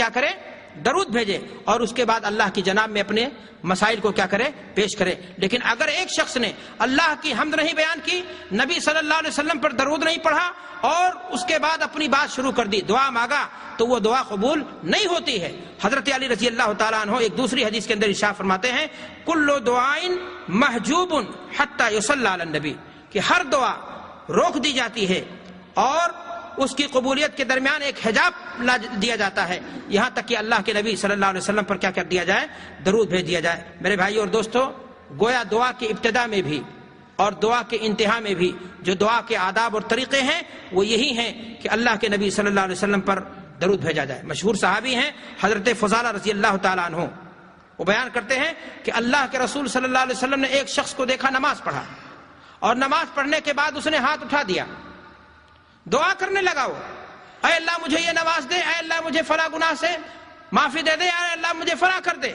کیا کرے؟ درود بھیجے، اور اس کے بعد اللہ کی جناب میں اپنے مسائل کو کیا کرے؟ پیش کرے۔ لیکن اگر ایک شخص نے اللہ کی حمد نہیں بیان کی، نبی صلی اللہ علیہ وسلم پر درود نہیں پڑھا، اور اس کے بعد اپنی بات شروع کر دی، دعا مانگا، تو وہ دعا قبول نہیں ہوتی ہے۔ حضرت علی رضی اللہ تعالیٰ عنہ ایک دوسری حدیث کے اندر ارشاد فرماتے ہیں، کل دعائن محجوب حتی یصلی علی النبی، کہ ہر دعا روک دی جاتی ہے اور اس کی قبولیت کے درمیان ایک حجاب دیا جاتا ہے، یہاں تک کہ اللہ کے نبی صلی اللہ علیہ وسلم پر کیا کر دیا جائے؟ درود بھیج دیا جائے۔ میرے بھائی اور دوستو، گویا دعا کی ابتدا میں بھی اور دعا کے انتہا میں بھی جو دعا کے آداب اور طریقے ہیں وہ یہی ہیں کہ اللہ کے نبی صلی اللہ علیہ وسلم پر درود بھیجا جائے۔ مشہور صحابی ہیں حضرت فضالہ رضی اللہ تعالیٰ عنہ، وہ بیان کرتے ہیں کہ اللہ کے رسول صلی اللہ علیہ وسلم نے ایک شخص کو دیکھا نماز پڑھا، اور نماز پڑھنے کے بعد اس نے ہاتھ اٹھا دیا، دعا کرنے لگا، وہ اے اللہ مجھے یہ نواز دے، اے اللہ مجھے فلاں گناہ سے معافی دے دے، اے اللہ مجھے فلاں کر دے۔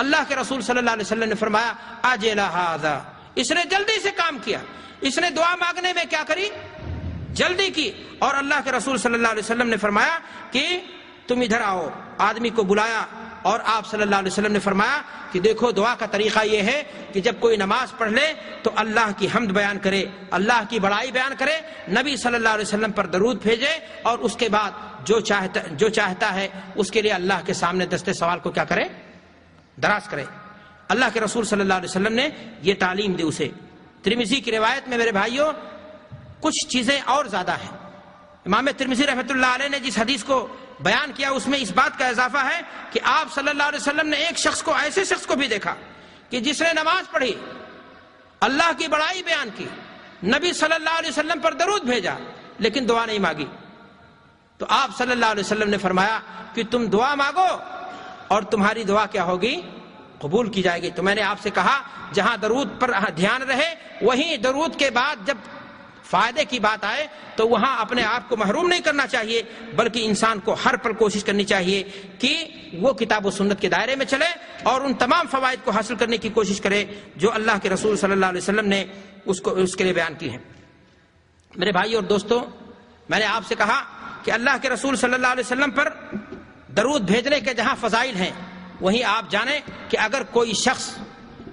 اللہ کے رسول صلی اللہ علیہ وسلم نے فرمایا عجل ھذا، اس نے جلدی سے کام کیا، اس نے دعا مانگنے میں کیا کری؟ جلدی کی۔ اور اللہ کے رسول صلی اللہ علیہ وسلم نے فرمایا کہ تم ادھر آؤ، آدمی کو بلایا، اور آپ صلی اللہ علیہ وسلم نے فرمایا کہ دیکھو دعا کا طریقہ یہ ہے کہ جب کوئی نماز پڑھ لے تو اللہ کی حمد بیان کرے، اللہ کی بڑائی بیان کرے، نبی صلی اللہ علیہ وسلم پر درود بھیجے، اور اس کے بعد جو چاہتا ہے اس کے لیے اللہ کے سامنے دستے سوال کو کیا کرے؟ دراز کرے۔ اللہ کے رسول صلی اللہ علیہ وسلم نے یہ تعلیم دی اسے۔ ترمذی کی روایت میں میرے بھائیوں کچھ چیزیں اور زیادہ ہیں۔ امام ترمذی رحمۃ اللہ علیہ نے جس حدیث کو بیان کیا اس میں اس بات کا اضافہ ہے کہ آپ صلی اللہ علیہ وسلم نے ایک شخص کو، ایسے شخص کو بھی دیکھا کہ جس نے نماز پڑھی، اللہ کی بڑائی بیان کی، نبی صلی اللہ علیہ وسلم پر درود بھیجا، لیکن دعا نہیں مانگی۔ تو آپ صلی اللہ علیہ وسلم نے فرمایا کہ تم دعا مانگو اور تمہاری دعا کیا ہوگی؟ قبول کی جائے گی۔ تو میں نے آپ سے کہا جہاں درود پر دھیان رہے، وہیں درود کے بعد جب فائدے کی بات آئے تو وہاں اپنے آپ کو محروم نہیں کرنا چاہیے، بلکہ انسان کو ہر پل کوشش کرنی چاہیے کہ وہ کتاب و سنت کے دائرے میں چلے اور ان تمام فوائد کو حاصل کرنے کی کوشش کرے جو اللہ کے رسول صلی اللہ علیہ وسلم نے اس کے لیے بیان کی ہیں۔ میرے بھائی اور دوستو، میں نے آپ سے کہا کہ اللہ کے رسول صلی اللہ علیہ وسلم پر درود بھیجنے کے جہاں فضائل ہیں، وہیں آپ جانیں کہ اگر کوئی شخص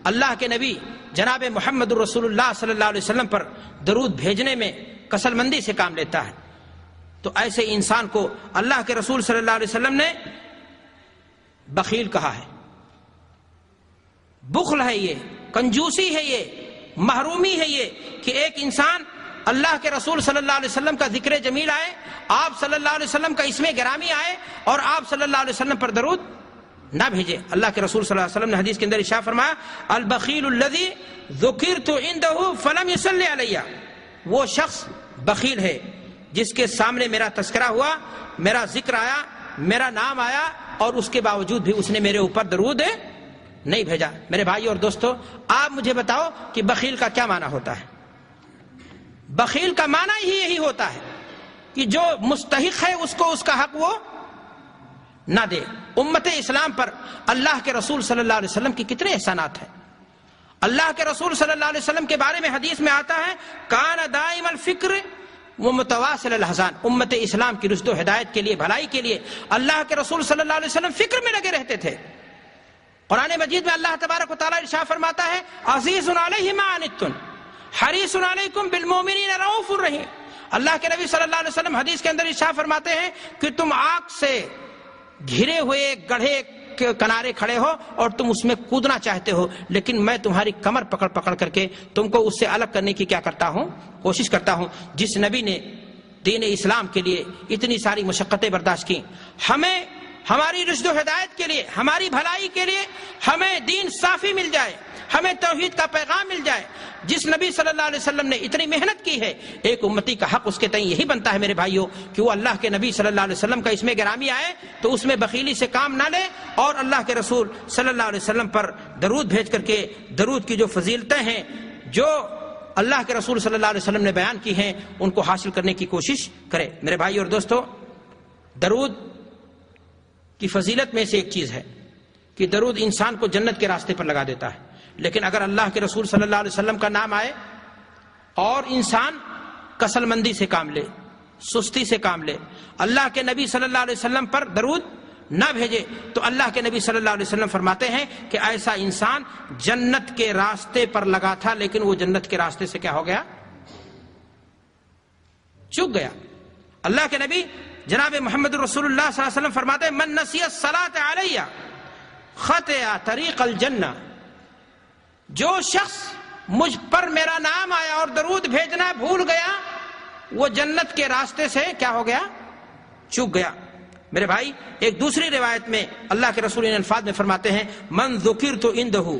اللہ کے نبی جناب محمد الرسول اللہ صلی اللہ علیہ وسلم پر درود بھیجنے میں کسل مندی سے کام لیتا ہے تو ایسے انسان کو اللہ کے رسول صلی اللہ علیہ وسلم نے بخیل کہا ہے، بخل ہے، یہ کنجوسی ہے، یہ محرومی ہے، یہ کہ ایک انسان اللہ کے رسول صلی اللہ علیہ وسلم کا ذکر جمیل آئے، آپ صلی اللہ علیہ وسلم کا اسم گرامی آئے اور آپ صلی اللہ علیہ وسلم پر درود نہ بھیجے۔ اللہ کے رسول صلی اللہ علیہ وسلم نے حدیث کے اندر ارشاد فرمایا البخیل الذی ذکرت عنده فلم یصلی علی، وہ شخص بخیل ہے جس کے سامنے میرا تذکرہ ہوا، میرا ذکر آیا، میرا نام آیا اور اس کے باوجود بھی اس نے میرے اوپر درود نہیں بھیجا۔ میرے بھائی اور دوستو، آپ مجھے بتاؤ کہ بخیل کا کیا معنی ہوتا ہے؟ بخیل کا معنی ہی یہی ہوتا ہے کہ جو مستحق ہے اس کو اس کا حق وہ نہ دے۔ امت اسلام پر اللہ کے رسول صلی اللہ علیہ وسلم کی کتنے احسانات ہیں۔ اللہ کے رسول صلی اللہ علیہ وسلم کے بارے میں حدیث میں آتا ہے کان دائم الفکر و متواصل الاحزان، امت اسلام کی رشد و ہدایت کے لیے، بھلائی کے لیے اللہ کے رسول صلی اللہ علیہ وسلم فکر میں لگے رہتے تھے۔ قرآن مجید میں اللہ تبارک و تعالیٰ ارشاد فرماتا ہے عزیز علیہ ما عنتم حریص علیکم بالمؤمنین رؤوف الرحیم۔ اللہ کے نبی صلی اللہ علیہ وسلم حدیث کے اندر ارشاد فرماتے ہیں کہ تم آگ سے گھرے ہوئے گڑھے کے کنارے کھڑے ہو اور تم اس میں کودنا چاہتے ہو، لیکن میں تمہاری کمر پکڑ پکڑ کر کے تم کو اس سے الگ کرنے کی کیا کرتا ہوں؟ کوشش کرتا ہوں۔ جس نبی نے دین اسلام کے لیے اتنی ساری مشقتیں برداشت کی، ہمیں ہماری رشد و ہدایت کے لیے، ہماری بھلائی کے لیے ہمیں دین صافی مل جائے، ہمیں توحید کا پیغام مل جائے، جس نبی صلی اللہ علیہ وسلم نے اتنی محنت کی ہے، ایک امتی کا حق اس کے تئیں یہی بنتا ہے میرے بھائیوں کہ وہ اللہ کے نبی صلی اللہ علیہ وسلم کا اسم گرامی آئے تو اس میں بخیلی سے کام نہ لے اور اللہ کے رسول صلی اللہ علیہ وسلم پر درود بھیج کر کے درود کی جو فضیلتیں ہیں، جو اللہ کے رسول صلی اللہ علیہ وسلم نے بیان کی ہیں، ان کو حاصل کرنے کی کوشش کرے۔ میرے بھائی اور دوستو، درود کی فضیلت میں سے ایک چیز ہے کہ درود انسان کو جنت کے راستے پر لگا دیتا ہے، لیکن اگر اللہ کے رسول صلی اللہ علیہ وسلم کا نام آئے اور انسان کسل مندی سے کام لے، سستی سے کام لے، اللہ کے نبی صلی اللہ علیہ وسلم پر درود نہ بھیجے تو اللہ کے نبی صلی اللہ علیہ وسلم فرماتے ہیں کہ ایسا انسان جنت کے راستے پر لگا تھا لیکن وہ جنت کے راستے سے کیا ہو گیا؟ چک گیا۔ اللہ کے نبی جناب محمد رسول اللہ صلی اللہ علیہ وسلم فرماتے ہیں من نسی الصلاۃ علیہ خطأ طریق الجنہ، جو شخص مجھ پر میرا نام آیا اور درود بھیجنا بھول گیا وہ جنت کے راستے سے کیا ہو گیا؟ چک گیا۔ میرے بھائی ایک دوسری روایت میں اللہ کے رسول ان الفاظ میں فرماتے ہیں من ذکرت عنده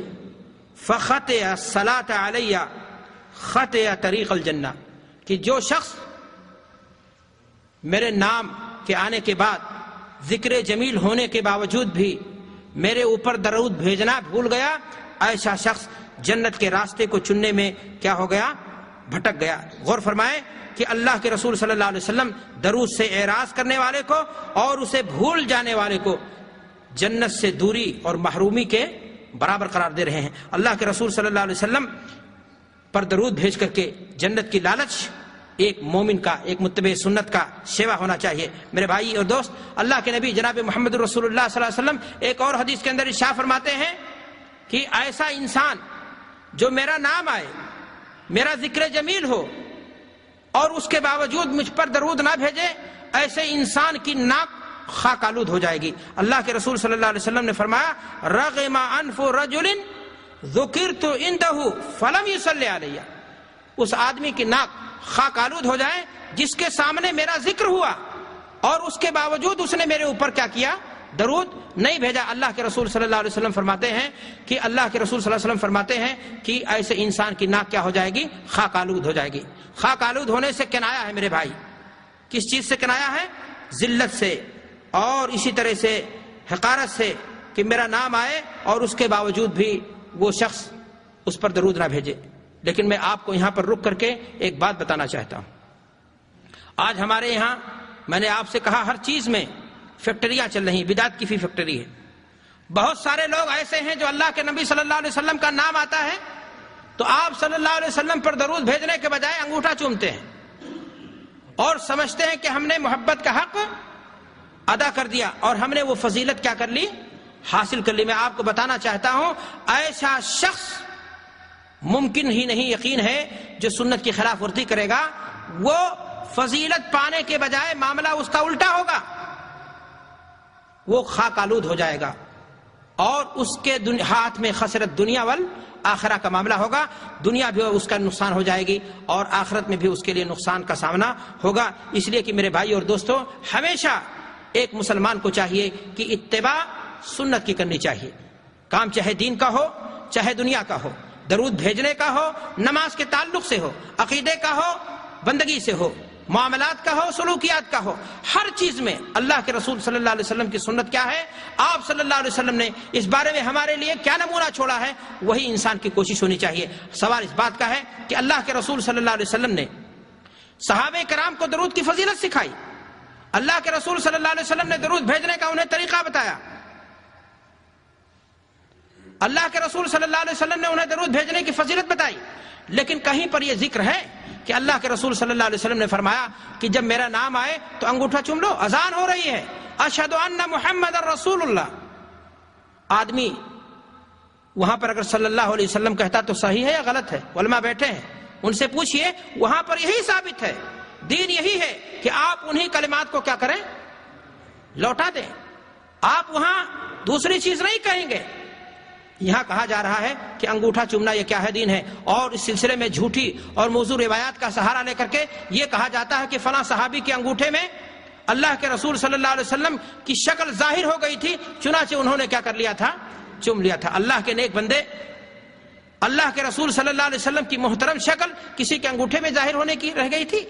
فخطأ الصلاۃ علیہ خطأ طریق الجنہ، کہ جو شخص میرے نام کے آنے کے بعد ذکر جمیل ہونے کے باوجود بھی میرے اوپر درود بھیجنا بھول گیا، ایسا شخص جنت کے راستے کو چننے میں کیا ہو گیا؟ بھٹک گیا۔ غور فرمائیں کہ اللہ کے رسول صلی اللہ علیہ وسلم درود سے اعراض کرنے والے کو اور اسے بھول جانے والے کو جنت سے دوری اور محرومی کے برابر قرار دے رہے ہیں۔ اللہ کے رسول صلی اللہ علیہ وسلم پر درود بھیج کر کے جنت کی لالچ ایک مومن کا، ایک متبع سنت کا سیوا ہونا چاہیے۔ میرے بھائی اور دوست، اللہ کے نبی جناب محمد رسول اللہ صلی اللہ علیہ وسلم ایک اور حدیث کے اندر ارشاد فرماتے ہیں کہ ایسا انسان جو میرا نام آئے، میرا ذکر جمیل ہو اور اس کے باوجود مجھ پر درود نہ بھیجے، ایسے انسان کی ناک خاک آلود ہو جائے گی۔ اللہ کے رسول صلی اللہ علیہ وسلم نے فرمایا رغم انف رجل ذکرت عنده فلم يصلی علیہ، اس آدمی کی ناک خاک آلود ہو جائے جس کے سامنے میرا ذکر ہوا اور اس کے باوجود اس نے میرے اوپر کیا کیا؟ درود نہیں بھیجا۔ اللہ کے رسول صلی اللہ علیہ وسلم فرماتے ہیں کہ اللہ کے رسول صلی اللہ علیہ وسلم فرماتے ہیں کہ ایسے انسان کی ناک کیا ہو جائے گی؟ خاک آلود ہو جائے گی۔ خاک آلود ہونے سے کنایا ہے میرے بھائی، کس چیز سے کنایا ہے؟ ذلت سے اور اسی طرح سے حقارت سے، کہ میرا نام آئے اور اس کے باوجود بھی وہ شخص اس پر درود نہ بھیجے۔ لیکن میں آپ کو یہاں پر رک کر کے ایک بات بتانا چاہتا ہوں۔ آج ہمارے یہاں میں نے آپ سے کہا ہر چیز میں فیکٹریاں چل رہی ہیں، بدعت کی فیکٹری ہے۔ بہت سارے لوگ ایسے ہیں جو اللہ کے نبی صلی اللہ علیہ وسلم کا نام آتا ہے تو آپ صلی اللہ علیہ وسلم پر درود بھیجنے کے بجائے انگوٹھا چومتے ہیں اور سمجھتے ہیں کہ ہم نے محبت کا حق ادا کر دیا اور ہم نے وہ فضیلت کیا کر لی؟ حاصل کر لی۔ میں آپ کو بتانا چاہتا ہوں ایسا شخص ممکن ہی نہیں، یقین ہے، جو سنت کی خلاف ورزی کرے گا وہ فضیلت پانے کے بجائے معاملہ اس کا الٹا ہوگا، وہ خاک آلود ہو جائے گا اور اس کے ہاتھ میں خسرت دنیا والآخرہ کا معاملہ ہوگا۔ دنیا بھی اس کا نقصان ہو جائے گی اور آخرت میں بھی اس کے لیے نقصان کا سامنا ہوگا۔ اس لیے کہ میرے بھائی اور دوستو، ہمیشہ ایک مسلمان کو چاہیے کہ اتباع سنت کی کرنی چاہیے، کام چاہے دین کا ہو چاہے دنیا کا ہو، درود بھیجنے کا ہو، نماز کے تعلق سے ہو، عقیدے کا ہو، بندگی سے ہو، معاملات کا ہو، سلوکیات کا ہو، ہر چیز میں اللہ کے رسول صلی اللہ علیہ وسلم کی سنت کیا ہے، آپ صلی اللہ علیہ وسلم نے اس بارے میں ہمارے لیے کیا نمونہ چھوڑا ہے، وہی انسان کی کوشش ہونی چاہیے۔ سوال اس بات کا ہے کہ اللہ کے رسول صلی اللہ علیہ وسلم نے صحابہ کرام کو درود کی فضیلت سکھائی، اللہ کے رسول صلی اللہ علیہ وسلم نے درود بھیجنے کا انہیں طریقہ بتایا، اللہ کے رسول صلی اللہ علیہ وسلم نے انہیں درود بھیجنے کی فضیلت بتائی، لیکن کہیں پر یہ ذکر ہے کہ اللہ کے رسول صلی اللہ علیہ وسلم نے فرمایا کہ جب میرا نام آئے تو انگوٹھا چوم لو، اذان ہو رہی ہے، اشہد ان محمد رسول اللہ، آدمی وہاں پر اگر صلی اللہ علیہ وسلم کہتا تو صحیح ہے یا غلط ہے؟ علماء بیٹھے ہیں، ان سے پوچھئے، وہاں پر یہی ثابت ہے، دین یہی ہے کہ آپ انہی کلمات کو کیا کریں؟ لوٹا دیں، آپ وہاں دوسری چیز نہیں کہیں گے۔ یہاں کہا جا رہا ہے کہ انگوٹھا چومنا یہ کیا ہے؟ دین ہے، اور اس سلسلے میں جھوٹی اور موضوع روایات کا سہارا لے کر کے یہ کہا جاتا ہے کہ فلاں صحابی کے انگوٹھے میں اللہ کے رسول صلی اللہ علیہ وسلم کی شکل ظاہر ہو گئی تھی، چنانچہ انہوں نے کیا کر لیا تھا؟ چوم لیا تھا۔ اللہ کے نیک بندے، اللہ کے رسول صلی اللہ علیہ وسلم کی محترم شکل کسی کے انگوٹھے میں ظاہر ہونے کی رہ گئی تھی؟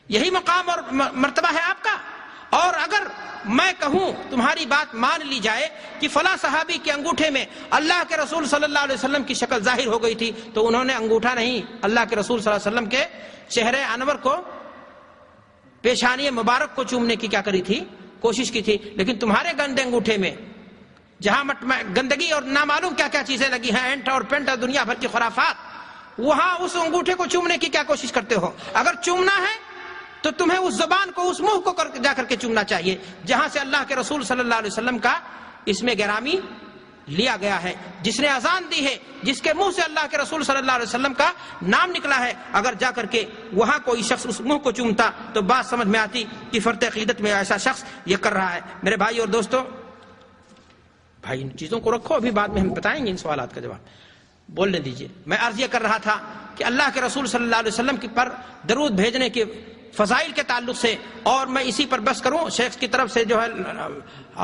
یہی مقام اور مرتبہ ہے آپ کا۔ اور اگر میں کہوں تمہاری بات مان لی جائے کہ فلاں صحابی کے انگوٹھے میں اللہ کے رسول صلی اللہ علیہ وسلم کی شکل ظاہر ہو گئی تھی، تو انہوں نے انگوٹھا نہیں، اللہ کے رسول صلی اللہ علیہ وسلم کے چہرے انور کو، پیشانی مبارک کو چومنے کی کیا کری تھی؟ کوشش کی تھی۔ لیکن تمہارے گندے انگوٹھے میں جہاں گندگی اور نامعلوم کیا کیا چیزیں لگی ہیں، اینٹ اور پینٹ اور دنیا بھر کی خرافات، وہاں اس انگوٹھے کو چومنے کی کیا کوشش کرتے ہو؟ اگر چومنا ہے تو تمہیں اس زبان کو، اس منہ کو جا کر کے چومنا چاہیے جہاں سے اللہ کے رسول صلی اللہ علیہ وسلم کا اس میں گرامی لیا گیا ہے، جس نے اذان دی ہے، جس کے منہ سے اللہ کے رسول صلی اللہ علیہ وسلم کا نام نکلا ہے، اگر جا کر کے وہاں کوئی شخص اس منہ کو چومتا تو بات سمجھ میں آتی کہ فرط عقیدت میں ایسا شخص یہ کر رہا ہے۔ میرے بھائی اور دوستو، بھائی ان چیزوں کو رکھو، ابھی بعد میں ہم بتائیں گے ان سوالات کا جواب، بولنے دیجئے۔ میں عرض یہ کر رہا تھا کہ اللہ کے رسول صلی اللہ علیہ وسلم پر درود بھیجنے کے فضائل کے تعلق سے، اور میں اسی پر بس کروں، شیخ کی طرف سے جو ہے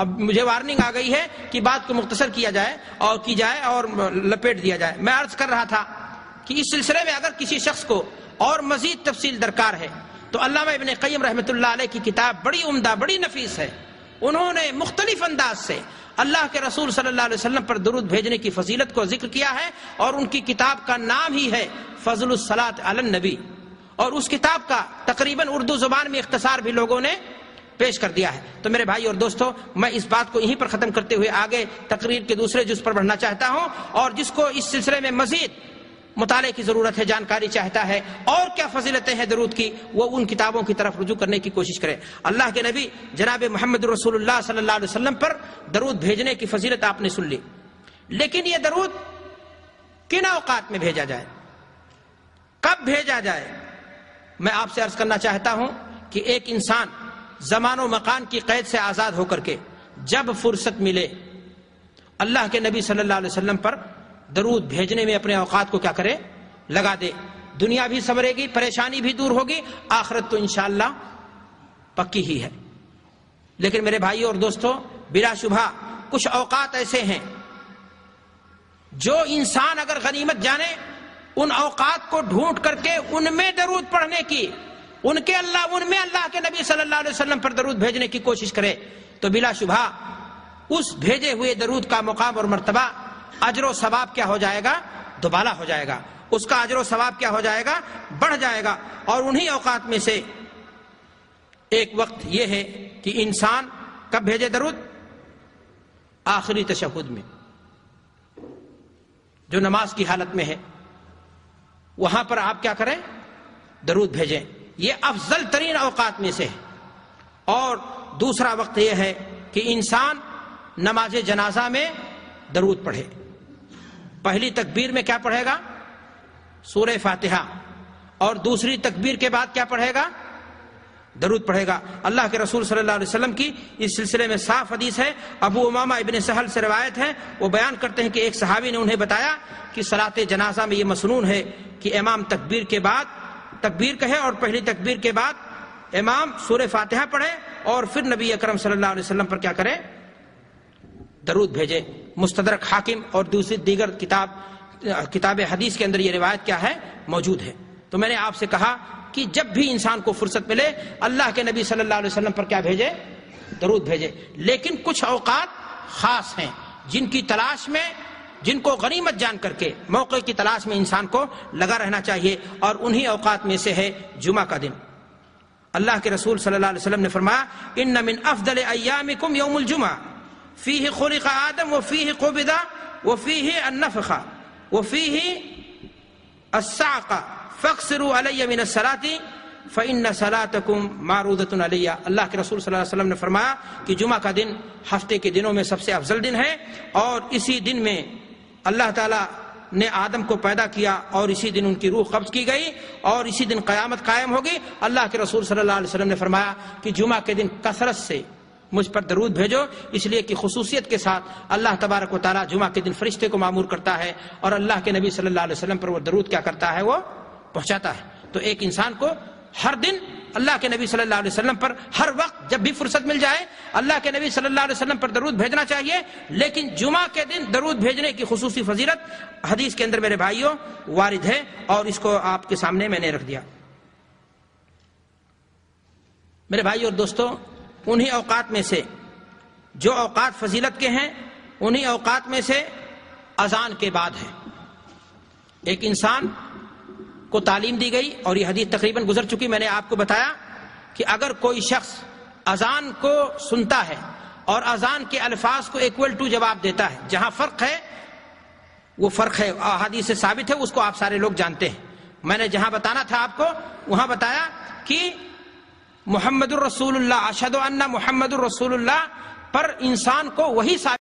اب مجھے وارننگ آ گئی ہے کہ بات کو مختصر کیا جائے اور کی جائے اور لپیٹ دیا جائے۔ میں عرض کر رہا تھا کہ اس سلسلے میں اگر کسی شخص کو اور مزید تفصیل درکار ہے تو علامہ ابن قیم رحمۃ اللہ علیہ کی کتاب بڑی عمدہ، بڑی نفیس ہے۔ انہوں نے مختلف انداز سے اللہ کے رسول صلی اللہ علیہ وسلم پر درود بھیجنے کی فضیلت کو ذکر کیا ہے، اور ان کی کتاب کا نام ہی ہے فضل الصلاۃ علی النبی، اور اس کتاب کا تقریباً اردو زبان میں اختصار بھی لوگوں نے پیش کر دیا ہے۔ تو میرے بھائی اور دوستو، میں اس بات کو یہیں پر ختم کرتے ہوئے آگے تقریر کے دوسرے جز پر بڑھنا چاہتا ہوں، اور جس کو اس سلسلے میں مزید مطالعے کی ضرورت ہے، جانکاری چاہتا ہے اور کیا فضیلتیں ہیں درود کی، وہ ان کتابوں کی طرف رجوع کرنے کی کوشش کرے۔ اللہ کے نبی جناب محمد رسول اللہ صلی اللہ علیہ وسلم پر درود بھیجنے کی فضیلت آپ نے سن لی، لیکن یہ درود کن اوقات میں بھیجا جائے، کب بھیجا جائے؟ میں آپ سے عرض کرنا چاہتا ہوں کہ ایک انسان زمان و مکان کی قید سے آزاد ہو کر کے جب فرصت ملے اللہ کے نبی صلی اللہ علیہ وسلم پر درود بھیجنے میں اپنے اوقات کو کیا کرے، لگا دے۔ دنیا بھی سنورے گی، پریشانی بھی دور ہوگی، آخرت تو انشاءاللہ پکی ہی ہے۔ لیکن میرے بھائیو اور دوستو، بلا شبہ کچھ اوقات ایسے ہیں جو انسان اگر غنیمت جانے، ان اوقات کو ڈھونڈ کر کے ان میں درود پڑھنے کی، ان میں اللہ کے نبی صلی اللہ علیہ وسلم پر درود بھیجنے کی کوشش کرے، تو بلا شبہ اس بھیجے ہوئے درود کا مقام اور مرتبہ، اجر و ثواب کیا ہو جائے گا، دوبالا ہو جائے گا۔ اس کا اجر و ثواب کیا ہو جائے گا، بڑھ جائے گا۔ اور انہی اوقات میں سے ایک وقت یہ ہے کہ انسان کب بھیجے درود؟ آخری تشہد میں، جو نماز کی حالت میں ہے، وہاں پر آپ کیا کریں، درود بھیجیں۔ یہ افضل ترین اوقات میں سے ہے۔ اور دوسرا وقت یہ ہے کہ انسان نماز جنازہ میں درود پڑھے۔ پہلی تکبیر میں کیا پڑھے گا، سورہ فاتحہ، اور دوسری تکبیر کے بعد کیا پڑھے گا، درود پڑھے گا۔ اللہ کے رسول صلی اللہ علیہ وسلم کی اس سلسلے میں صاف حدیث ہے، ابو امامہ ابن سہل سے روایت ہے، وہ بیان کرتے ہیں کہ ایک صحابی نے انہیں بتایا کہ صلاۃ جنازہ میں یہ مسنون ہے کہ امام تکبیر کے بعد تکبیر کہے، اور پہلی تکبیر کے بعد امام سورہ فاتحہ پڑھے، اور پھر نبی اکرم صلی اللہ علیہ وسلم پر کیا کرے، درود بھیجے۔ مستدرک حاکم اور دوسری دیگر کتاب حدیث کے اندر یہ روایت کیا ہے، موجود ہے۔ تو میں نے آپ سے کہا کہ جب بھی انسان کو فرصت ملے اللہ کے نبی صلی اللہ علیہ وسلم پر کیا بھیجے، درود بھیجے۔ لیکن کچھ اوقات خاص ہیں جن کی تلاش میں، جن کو غنیمت جان کر کے موقع کی تلاش میں انسان کو لگا رہنا چاہیے، اور انہی اوقات میں سے ہے جمعہ کا دن۔ اللہ کے رسول صلی اللہ علیہ وسلم نے فرمایا، ان من افضل ایامکم یوم الجمعہ فیہ خلق آدم وفیہ قبض وفیہ النفخ وفیہ الصعق فاقصروا علی من الصلاۃ فإن صلاتکم معروضۃ علی۔ اللہ کے رسول صلی اللہ علیہ وسلم نے فرمایا کہ جمعہ کا دن ہفتے کے دنوں میں سب سے افضل دن ہے، اور اسی دن میں اللہ تعالیٰ نے آدم کو پیدا کیا، اور اسی دن ان کی روح قبض کی گئی، اور اسی دن قیامت قائم ہوگی۔ اللہ کے رسول صلی اللہ علیہ وسلم نے فرمایا کہ جمعہ کے دن کثرت سے مجھ پر درود بھیجو، اس لیے کہ خصوصیت کے ساتھ اللہ تبارک و تعالیٰ جمعہ کے دن فرشتے کو مامور کرتا ہے، اور اللہ کے نبی صلی اللہ علیہ وسلم پر وہ درود کیا کرتا ہے، وہ پہنچاتا ہے۔ تو ایک انسان کو ہر دن اللہ کے نبی صلی اللہ علیہ وسلم پر، ہر وقت جب بھی فرصت مل جائے اللہ کے نبی صلی اللہ علیہ وسلم پر درود بھیجنا چاہیے۔ لیکن جمعہ کے دن درود بھیجنے کی خصوصی فضیلت حدیث کے اندر میرے بھائیوں وارد ہے، اور اس کو آپ کے سامنے میں نے رکھ دیا۔ میرے بھائیوں اور دوستوں، انہی اوقات میں سے جو اوقات فضیلت کے ہیں، انہی اوقات میں سے اذان کے بعد ہے۔ ایک انسان کو تعلیم دی گئی، اور یہ حدیث تقریباً گزر چکی، میں نے آپ کو بتایا کہ اگر کوئی شخص اذان کو سنتا ہے اور اذان کے الفاظ کو ایکول ٹو جواب دیتا ہے، جہاں فرق ہے وہ فرق ہے، احادیث سے ثابت ہے، اس کو آپ سارے لوگ جانتے ہیں۔ میں نے جہاں بتانا تھا آپ کو وہاں بتایا کہ محمد الرسول اللہ اشہد ان محمد الرسول اللہ پر انسان کو وہی ثابت